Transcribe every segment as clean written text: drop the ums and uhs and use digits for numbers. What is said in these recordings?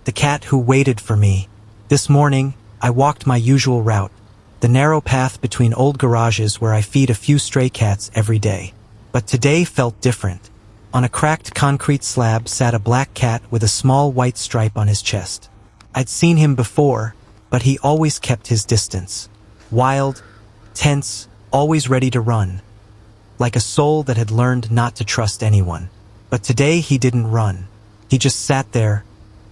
the cat who waited for me. This morning, I walked my usual route, the narrow path between old garages where I feed a few stray cats every day. But today felt different. On a cracked concrete slab sat a black cat with a small white stripe on his chest. I'd seen him before, but he always kept his distance. Wild, tense, always ready to run. Like a soul that had learned not to trust anyone. But today he didn't run. He just sat there,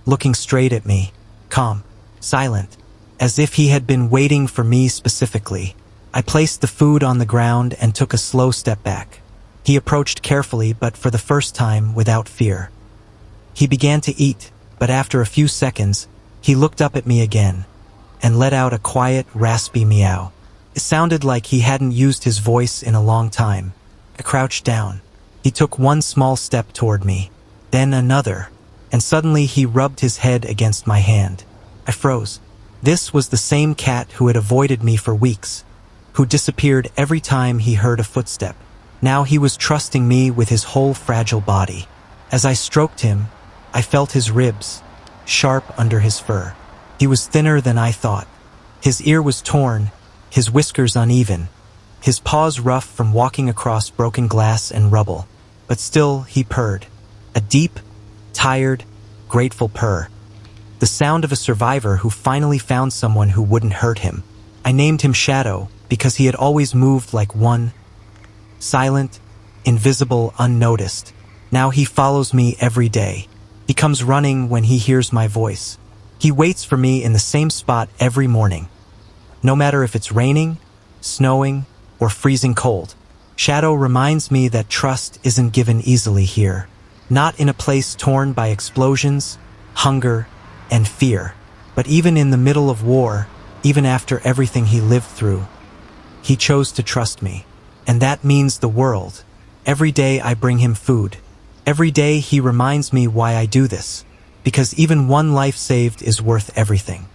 looking straight at me, calm, silent, as if he had been waiting for me specifically. I placed the food on the ground and took a slow step back. He approached carefully, but for the first time without fear. He began to eat, but after a few seconds, he looked up at me again and let out a quiet, raspy meow. It sounded like he hadn't used his voice in a long time. I crouched down. He took one small step toward me, then another, and suddenly he rubbed his head against my hand. I froze. This was the same cat who had avoided me for weeks, who disappeared every time he heard a footstep. Now he was trusting me with his whole fragile body. As I stroked him, I felt his ribs, sharp under his fur. He was thinner than I thought. His ear was torn, his whiskers uneven, his paws rough from walking across broken glass and rubble. But still he purred, a deep, tired, grateful purr. The sound of a survivor who finally found someone who wouldn't hurt him. I named him Shadow because he had always moved like one, silent, invisible, unnoticed. Now he follows me every day. He comes running when he hears my voice. He waits for me in the same spot every morning. No matter if it's raining, snowing, or freezing cold. Shadow reminds me that trust isn't given easily here. Not in a place torn by explosions, hunger, and fear. But even in the middle of war, even after everything he lived through, he chose to trust me. And that means the world. Every day I bring him food. Every day he reminds me why I do this. Because even one life saved is worth everything.